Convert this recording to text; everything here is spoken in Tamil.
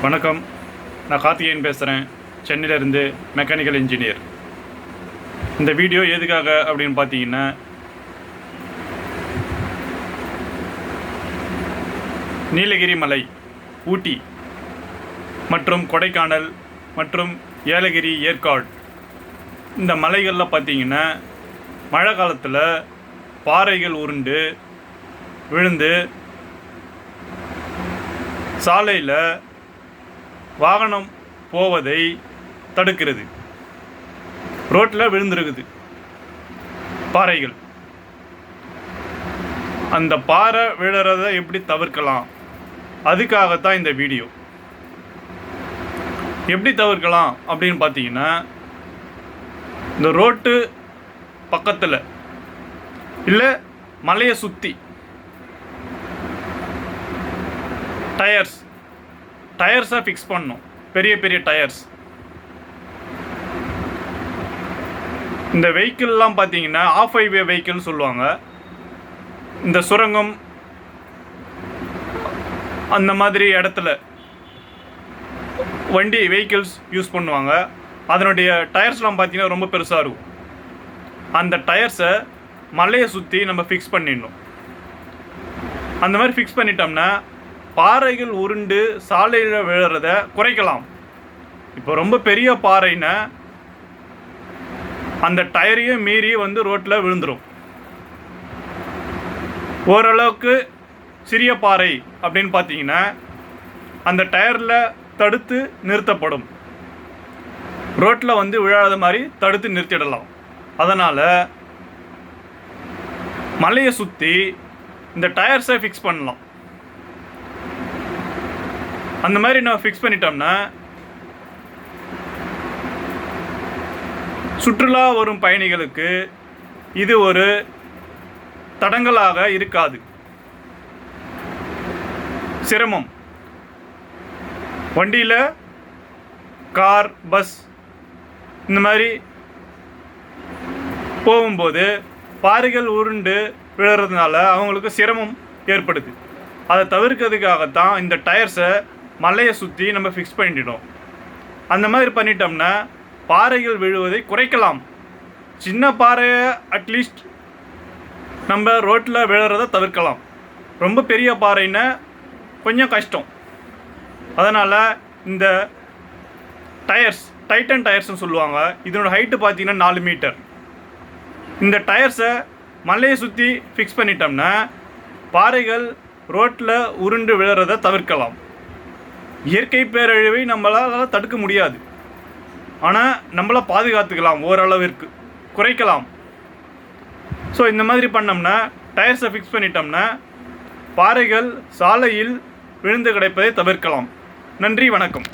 வணக்கம், நான் கார்த்திகேயன் பேசுகிறேன். சென்னையிலேருந்து மெக்கானிக்கல் இன்ஜினியர். இந்த வீடியோ எதுக்காக அப்படின்னு பார்த்தீங்கன்னா, நீலகிரி மலை, ஊட்டி மற்றும் கொடைக்கானல் மற்றும் ஏலகிரி, ஏற்காடு இந்த மலைகளில் பார்த்தீங்கன்னா மழை காலத்தில் பாறைகள் உருண்டு விழுந்து சாலையில் வாகனம் போவதை தடுக்கிறது. ரோட்டில் விழுந்துருக்குது பாறைகள். அந்த பாறை விழுறதை எப்படி தவிர்க்கலாம், அதுக்காகத்தான் இந்த வீடியோ. எப்படி தவிர்க்கலாம் அப்படின்னு பார்த்தீங்கன்னா, இந்த ரோட்டு பக்கத்தில் இல்லை மலையை சுற்றி டயர்ஸை ஃபிக்ஸ் பண்ணணும். பெரிய பெரிய டயர்ஸ். இந்த வெஹிக்கிள்லாம் பார்த்தீங்கன்னா ஆஃப் ஹைவே வெஹிக்கிள்னு சொல்லுவாங்க. இந்த சுரங்கம் அந்த மாதிரி இடத்துல வண்டி வெஹிக்கிள்ஸ் யூஸ் பண்ணுவாங்க. அதனுடைய டயர்ஸ்லாம் பார்த்தீங்கன்னா ரொம்ப பெருசாக இருக்கும். அந்த டயர்ஸை மலையை சுற்றி நம்ம ஃபிக்ஸ் பண்ணிடணும். அந்த மாதிரி ஃபிக்ஸ் பண்ணிட்டோம்னா பாறைகள் உருண்டு சாலையில் விழுறத குறைக்கலாம். இப்போ ரொம்ப பெரிய பாறைன்னா அந்த டயரையே மீறி ரோட்டில் விழுந்துடும். ஓரளவுக்கு சிறிய பாறை அப்படின்னு பார்த்தீங்கன்னா அந்த டயரில் தடுத்து நிறுத்தப்படும். ரோட்டில் விழாத மாதிரி தடுத்து நிறுத்திடலாம். அதனால் மலையை சுற்றி இந்த டயர்ஸை ஃபிக்ஸ் பண்ணலாம். அந்த மாதிரி நம்ம ஃபிக்ஸ் பண்ணிட்டோம்னா சுற்றுலா வரும் பயணிகளுக்கு இது ஒரு தடங்கலாக இருக்காது. சிரமம் வண்டியில் கார், பஸ் இந்த மாதிரி போகும்போது பாறைகள் உருண்டு விழுறதுனால அவங்களுக்கு சிரமம் ஏற்படுது. அதை தவிர்க்கிறதுக்காகத்தான் இந்த டயர்ஸை மலையை சுற்றி நம்ம ஃபிக்ஸ் பண்ணிட்டோம். அந்த மாதிரி பண்ணிட்டோம்னா பாறைகள் விழுவதை குறைக்கலாம். சின்ன பாறையை அட்லீஸ்ட் நம்ம ரோட்டில் விழுறதை தவிர்க்கலாம். ரொம்ப பெரிய பாறைன்னா கொஞ்சம் கஷ்டம். அதனால் இந்த டயர்ஸ், டைட்டன் டயர்ஸ்னு சொல்லுவாங்க. இதனோட ஹைட்டு பார்த்தீங்கன்னா 4 மீட்டர். இந்த டயர்ஸை மலையை சுற்றி ஃபிக்ஸ் பண்ணிட்டோம்னா பாறைகள் ரோட்டில் உருண்டு விழுறதை தவிர்க்கலாம். இயற்கை பேரழிவை நம்மளால் தடுக்க முடியாது, ஆனால் நம்மளை பாதுகாத்துக்கலாம், ஓரளவிற்கு குறைக்கலாம். ஸோ இந்த மாதிரி பண்ணோம்னா டயர்ஸை ஃபிக்ஸ் பண்ணிட்டோம்னா பாறைகள் சாலையில் விழுந்து கிடைப்பதை தவிர்க்கலாம். நன்றி, வணக்கம்.